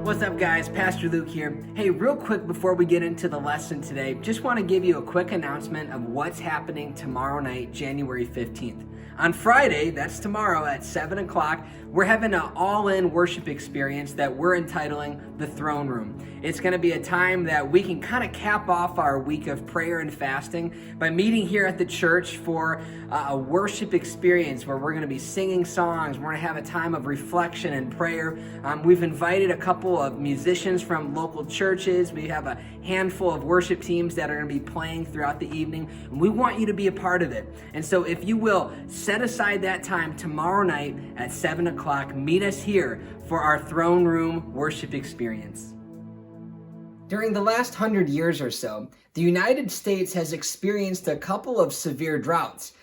What's up, guys? Pastor Luke here. Hey, real quick before we get into the lesson today, just want to give you a quick announcement of what's happening tomorrow night, January 15th. On Friday, that's tomorrow at 7 o'clock, we're having an all-in worship experience that we're entitling The Throne Room. It's going to be a time that we can kind of cap off our week of prayer and fasting by meeting here at the church for a worship experience where we're going to be singing songs. We're going to have a time of reflection and prayer. We've invited a couple of musicians from local churches. We have a handful of worship teams that are going to be playing throughout the evening. And we want you to be a part of it. And so if you will, set aside that time tomorrow night at 7 o'clock. Meet us here for our Throne Room worship experience. During the last 100 years or so, the United States has experienced a couple of severe droughts.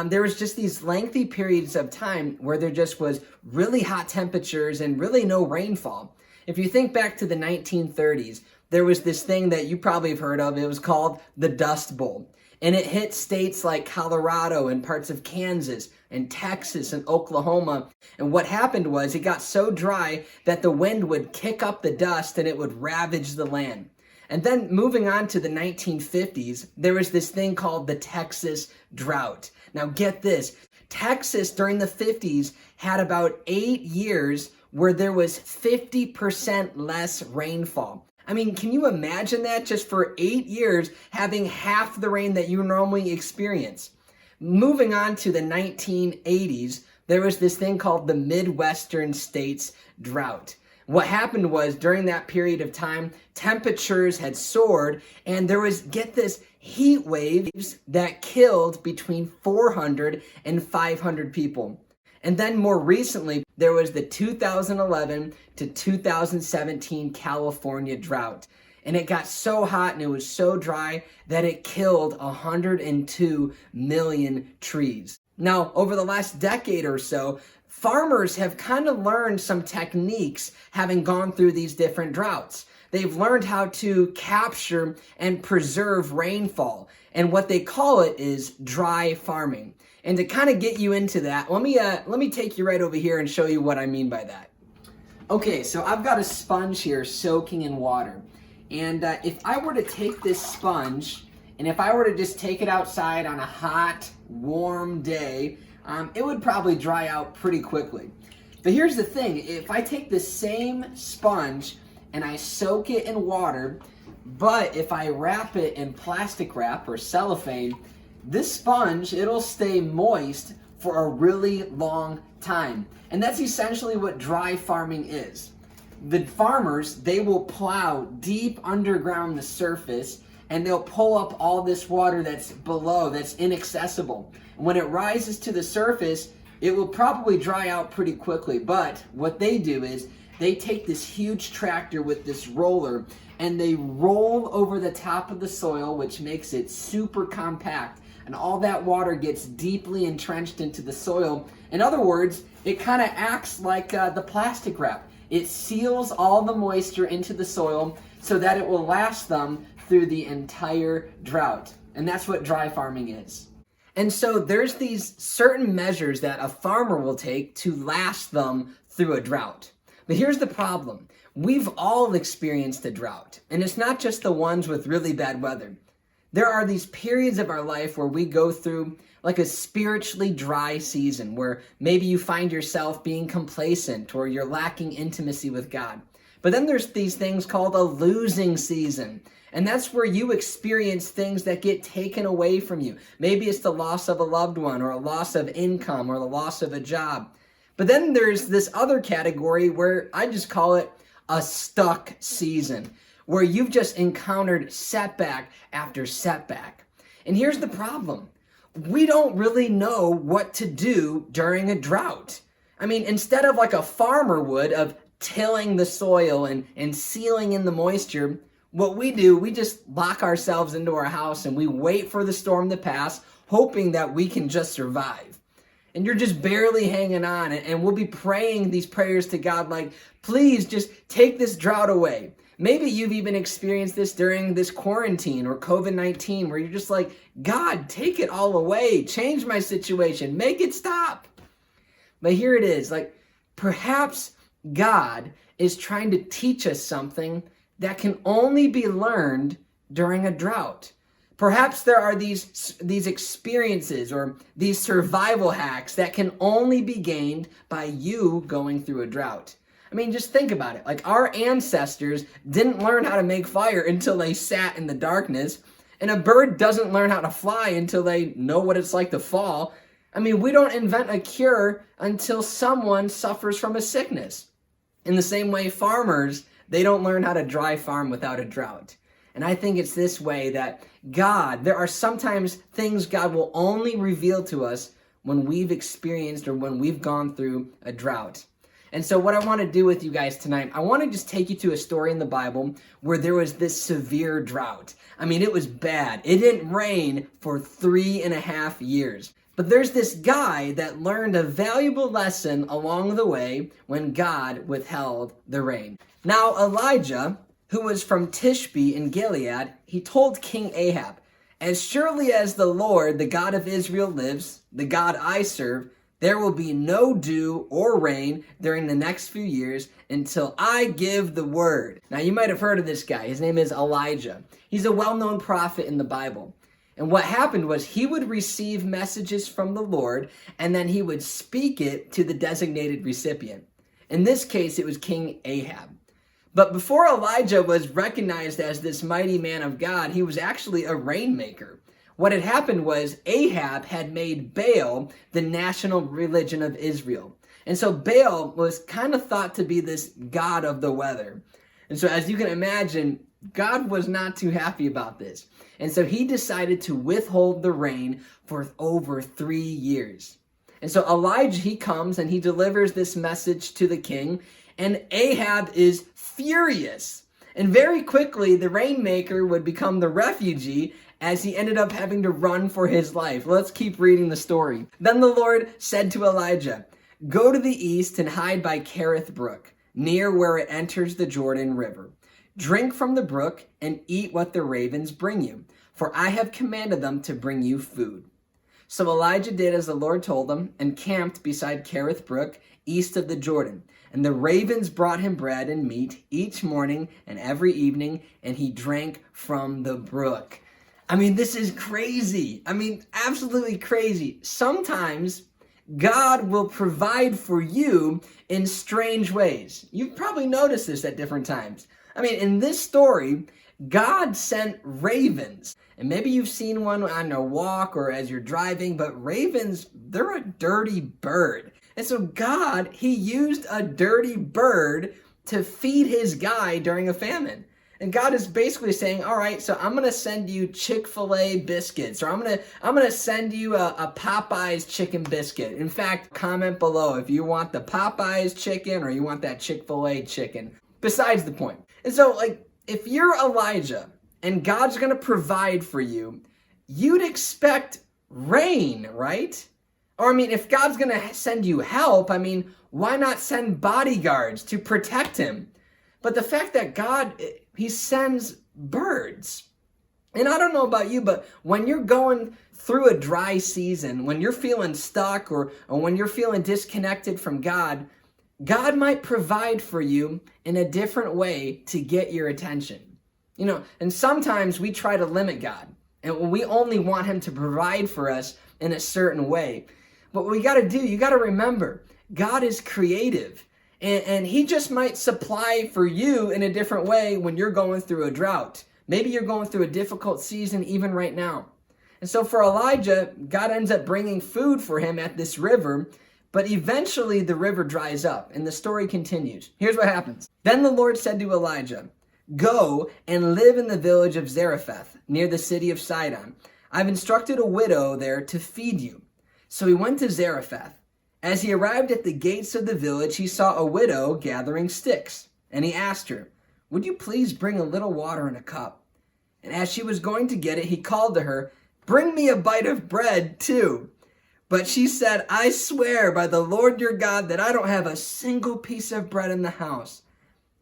There was just these lengthy periods of time where there just was really hot temperatures and really no rainfall. If you think back to the 1930s, there was this thing that you probably have heard of. It was called the Dust Bowl. And it hit states like Colorado and parts of Kansas and Texas and Oklahoma. And what happened was it got so dry that the wind would kick up the dust and it would ravage the land. And then moving on to the 1950s, there was this thing called the Texas Drought. Now get this, Texas during the 50s had about 8 years where there was 50% less rainfall. I mean, can you imagine that? Just for 8 years, having half the rain that you normally experience. Moving on to the 1980s, there was this thing called the Midwestern states drought. What happened was during that period of time, temperatures had soared and there was, get this, heat waves that killed between 400 and 500 people. And then more recently, there was the 2011 to 2017 California drought. And it got so hot and it was so dry that it killed 102 million trees. Now, over the last decade or so, farmers have kind of learned some techniques having gone through these different droughts. They've learned how to capture and preserve rainfall. And what they call it is dry farming. And to kind of get you into that, let me take you right over here and show you what I mean by that. Okay, so I've got a sponge here soaking in water. And if I were to take this sponge, and if I were to just take it outside on a hot, warm day, it would probably dry out pretty quickly. But here's the thing, if I take the same sponge and I soak it in water, but if I wrap it in plastic wrap or cellophane, this sponge, it'll stay moist for a really long time. And that's essentially what dry farming is. The farmers, they will plow deep underground the surface and they'll pull up all this water that's below, that's inaccessible. When it rises to the surface, it will probably dry out pretty quickly. But what they do is they take this huge tractor with this roller and they roll over the top of the soil, which makes it super compact. And all that water gets deeply entrenched into the soil. In other words, it kind of acts like the plastic wrap. It seals all the moisture into the soil so that it will last them through the entire drought. And that's what dry farming is. And so there's these certain measures that a farmer will take to last them through a drought. But here's the problem. We've all experienced a drought. And it's not just the ones with really bad weather. There are these periods of our life where we go through like a spiritually dry season where maybe you find yourself being complacent or you're lacking intimacy with God. But then there's these things called a losing season. And that's where you experience things that get taken away from you. Maybe it's the loss of a loved one or a loss of income or the loss of a job. But then there's this other category where I just call it a stuck season, where you've just encountered setback after setback. And here's the problem. We don't really know what to do during a drought. I mean, instead of like a farmer would of tilling the soil and sealing in the moisture, what we do, we just lock ourselves into our house and we wait for the storm to pass, hoping that we can just survive. And you're just barely hanging on, and we'll be praying these prayers to God like, please just take this drought away. Maybe you've even experienced this during this quarantine or COVID-19 where you're just like, God, take it all away. Change my situation. Make it stop. But here it is. Like, perhaps God is trying to teach us something that can only be learned during a drought. Perhaps there are these experiences or these survival hacks that can only be gained by you going through a drought. I mean, just think about it. Like, our ancestors didn't learn how to make fire until they sat in the darkness, and a bird doesn't learn how to fly until they know what it's like to fall. I mean, we don't invent a cure until someone suffers from a sickness. In the same way, farmers, they don't learn how to dry farm without a drought. And I think it's this way that there are sometimes things God will only reveal to us when we've experienced or when we've gone through a drought. And so what I want to do with you guys tonight, I want to just take you to a story in the Bible where there was this severe drought. I mean, it was bad. It didn't rain for 3.5 years. But there's this guy that learned a valuable lesson along the way when God withheld the rain. Now, Elijah, who was from Tishbe in Gilead, he told King Ahab, "As surely as the Lord, the God of Israel lives, the God I serve, there will be no dew or rain during the next few years until I give the word." Now, you might have heard of this guy. His name is Elijah. He's a well-known prophet in the Bible. And what happened was he would receive messages from the Lord, and then he would speak it to the designated recipient. In this case, it was King Ahab. But before Elijah was recognized as this mighty man of God, he was actually a rainmaker. What had happened was Ahab had made Baal the national religion of Israel. And so Baal was kind of thought to be this god of the weather. And so as you can imagine, God was not too happy about this. And so he decided to withhold the rain for over 3 years. And so Elijah, he comes and he delivers this message to the king, and Ahab is furious. And very quickly, the rainmaker would become the refugee as he ended up having to run for his life. Let's keep reading the story. Then the Lord said to Elijah, "Go to the east and hide by Kerith Brook, near where it enters the Jordan River. Drink from the brook and eat what the ravens bring you, for I have commanded them to bring you food." So Elijah did as the Lord told him and camped beside Kerith Brook, east of the Jordan. And the ravens brought him bread and meat each morning and every evening, and he drank from the brook. I mean, this is crazy. I mean, absolutely crazy. Sometimes God will provide for you in strange ways. You've probably noticed this at different times. I mean, in this story, God sent ravens. And maybe you've seen one on a walk or as you're driving, but ravens, they're a dirty bird. And so God, he used a dirty bird to feed his guy during a famine. And God is basically saying, all right, so I'm going to send you Chick-fil-A biscuits, or I'm going to send you a Popeyes chicken biscuit. In fact, comment below if you want the Popeyes chicken or you want that Chick-fil-A chicken. Besides the point. And so, like, if you're Elijah and God's going to provide for you, you'd expect rain, right? Or, I mean, if God's going to send you help, I mean, why not send bodyguards to protect him? But the fact that God, he sends birds. And I don't know about you, but when you're going through a dry season, when you're feeling stuck or when you're feeling disconnected from God, God might provide for you in a different way to get your attention. You know, and sometimes we try to limit God, and we only want him to provide for us in a certain way. But what we got to do, you got to remember, God is creative. And he just might supply for you in a different way when you're going through a drought. Maybe you're going through a difficult season even right now. And so for Elijah, God ends up bringing food for him at this river, but eventually the river dries up and the story continues. Here's what happens. Then the Lord said to Elijah, "Go and live in the village of Zarephath, near the city of Sidon. I've instructed a widow there to feed you." So he went to Zarephath. As he arrived at the gates of the village, he saw a widow gathering sticks, and he asked her, "Would you please bring a little water in a cup?" And as she was going to get it, he called to her, "Bring me a bite of bread, too." But she said, "I swear by the Lord your God that I don't have a single piece of bread in the house,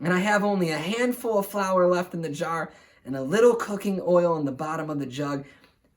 and I have only a handful of flour left in the jar and a little cooking oil in the bottom of the jug.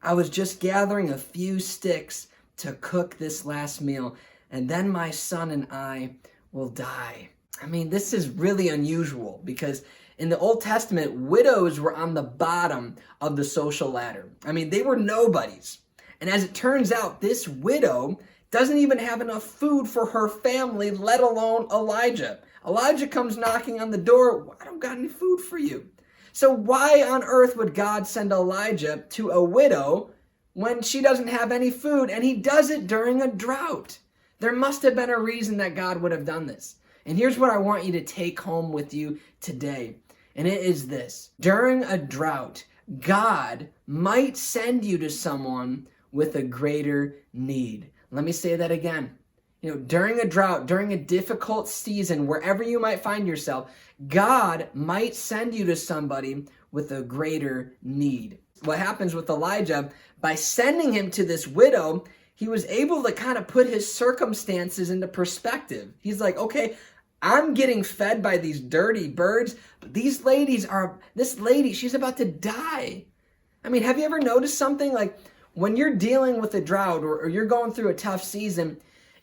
I was just gathering a few sticks to cook this last meal, and then my son and I will die." I mean, this is really unusual because in the Old Testament, widows were on the bottom of the social ladder. I mean, they were nobodies. And as it turns out, this widow doesn't even have enough food for her family, let alone Elijah. Elijah comes knocking on the door. I don't got any food for you. So why on earth would God send Elijah to a widow when she doesn't have any food? And he does it during a drought. There must have been a reason that God would have done this. And here's what I want you to take home with you today. And it is this. During a drought, God might send you to someone with a greater need. Let me say that again. During a drought, during a difficult season, wherever you might find yourself, God might send you to somebody with a greater need. What happens with Elijah, by sending him to this widow, he was able to kind of put his circumstances into perspective. He's like, okay, I'm getting fed by these dirty birds, but this lady, she's about to die. I mean, have you ever noticed something? Like when you're dealing with a drought or you're going through a tough season,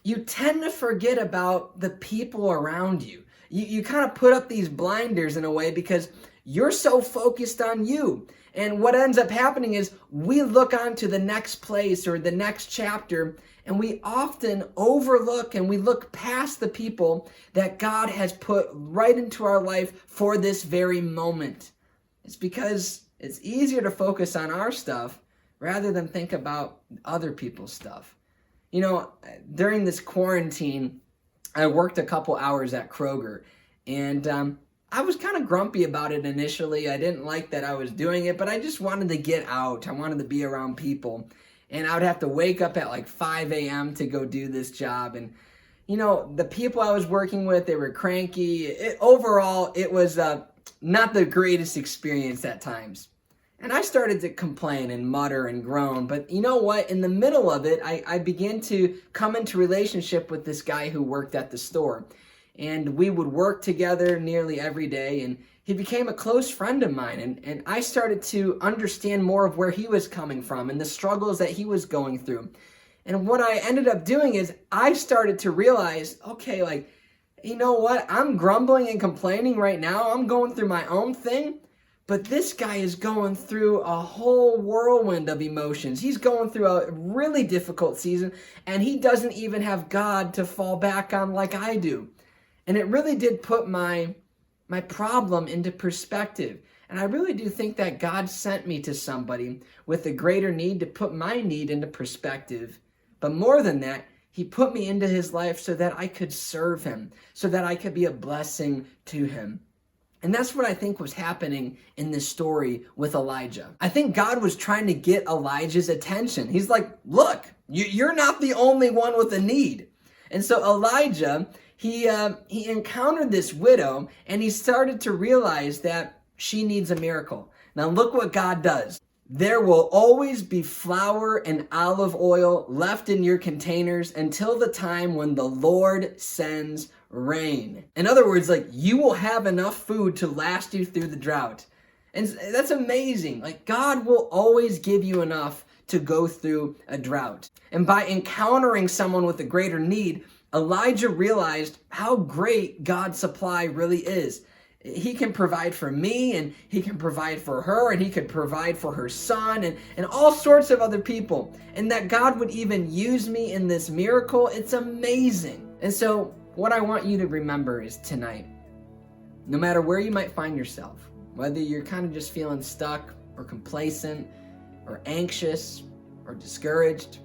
you tend to forget about the people around you. You kind of put up these blinders in a way because you're so focused on you. And what ends up happening is we look on to the next place or the next chapter, and we often overlook and we look past the people that God has put right into our life for this very moment. It's because it's easier to focus on our stuff rather than think about other people's stuff. During this quarantine, I worked a couple hours at Kroger, and I was kind of grumpy about it initially. I didn't like that I was doing it, but I just wanted to get out. I wanted to be around people, and I would have to wake up at like 5 a.m. to go do this job. And, the people I was working with, they were cranky. Overall, it was not the greatest experience at times. And I started to complain and mutter and groan. But you know what? In the middle of it, I began to come into relationship with this guy who worked at the store. And we would work together nearly every day. And he became a close friend of mine. And I started to understand more of where he was coming from and the struggles that he was going through. And what I ended up doing is I started to realize, okay, like, you know what? I'm grumbling and complaining right now. I'm going through my own thing. But this guy is going through a whole whirlwind of emotions. He's going through a really difficult season, and he doesn't even have God to fall back on like I do. And it really did put my problem into perspective. And I really do think that God sent me to somebody with a greater need to put my need into perspective. But more than that, he put me into his life so that I could serve him, so that I could be a blessing to him. And that's what I think was happening in this story with Elijah. I think God was trying to get Elijah's attention. He's like, look, you're not the only one with a need. And so Elijah, he encountered this widow, and he started to realize that she needs a miracle. Now look what God does. There will always be flour and olive oil left in your containers until the time when the Lord sends rain. In other words, like, you will have enough food to last you through the drought. And that's amazing. Like, God will always give you enough to go through a drought. And by encountering someone with a greater need, Elijah realized how great God's supply really is. He can provide for me, and he can provide for her, and he could provide for her son, and all sorts of other people. And that God would even use me in this miracle, it's amazing. And so what I want you to remember is tonight, no matter where you might find yourself, whether you're kind of just feeling stuck or complacent or anxious or discouraged,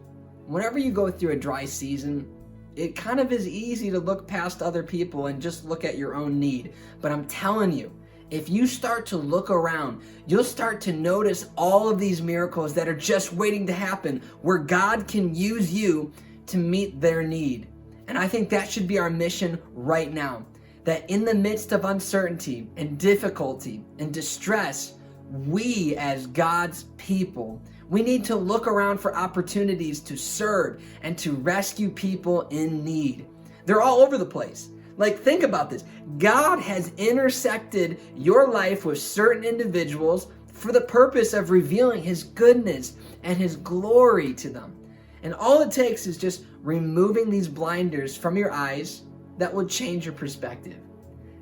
whenever you go through a dry season, it kind of is easy to look past other people and just look at your own need. But I'm telling you, if you start to look around, you'll start to notice all of these miracles that are just waiting to happen, where God can use you to meet their need. And I think that should be our mission right now, that in the midst of uncertainty and difficulty and distress, we as God's people, we need to look around for opportunities to serve and to rescue people in need. They're all over the place. Like, think about this. God has intersected your life with certain individuals for the purpose of revealing his goodness and his glory to them. And all it takes is just removing these blinders from your eyes that will change your perspective.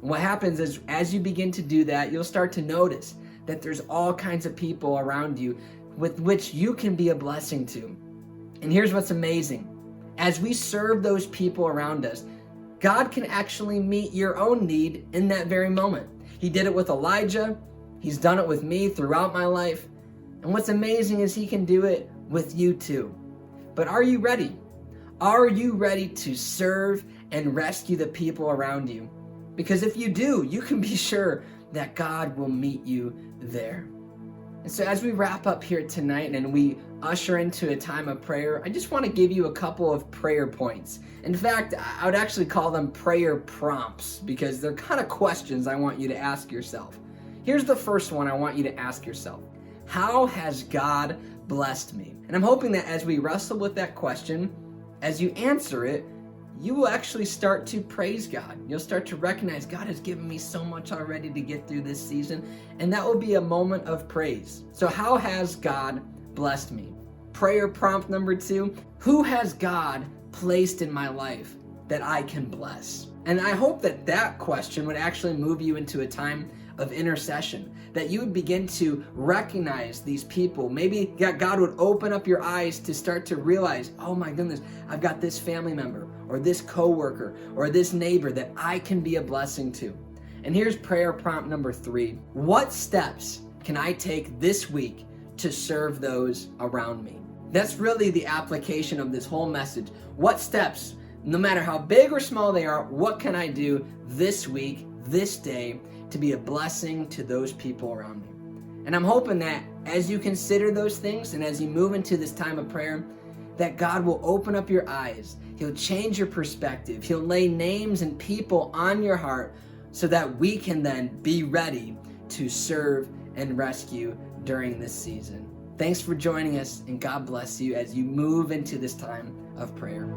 And what happens is as you begin to do that, you'll start to notice that there's all kinds of people around you with which you can be a blessing to. And here's what's amazing. As we serve those people around us, God can actually meet your own need in that very moment. He did it with Elijah. He's done it with me throughout my life. And what's amazing is he can do it with you too. But are you ready? Are you ready to serve and rescue the people around you? Because if you do, you can be sure that God will meet you there. And so as we wrap up here tonight and we usher into a time of prayer, I just want to give you a couple of prayer points. In fact, I would actually call them prayer prompts because they're kind of questions I want you to ask yourself. Here's the first one I want you to ask yourself. How has God blessed me? And I'm hoping that as we wrestle with that question, as you answer it, you will actually start to praise God. You'll start to recognize God has given me so much already to get through this season, and that will be a moment of praise. So how has God blessed me? Prayer prompt number 2, who has God placed in my life that I can bless? And I hope that that question would actually move you into a time of intercession, that you would begin to recognize these people. Maybe God would open up your eyes to start to realize, oh my goodness, I've got this family member or this coworker or this neighbor that I can be a blessing to. And here's prayer prompt number 3. What steps can I take this week to serve those around me? That's really the application of this whole message. What steps, no matter how big or small they are, what can I do this week, this day, to be a blessing to those people around me? And I'm hoping that as you consider those things and as you move into this time of prayer, that God will open up your eyes. He'll change your perspective. He'll lay names and people on your heart so that we can then be ready to serve and rescue during this season. Thanks for joining us, and God bless you as you move into this time of prayer.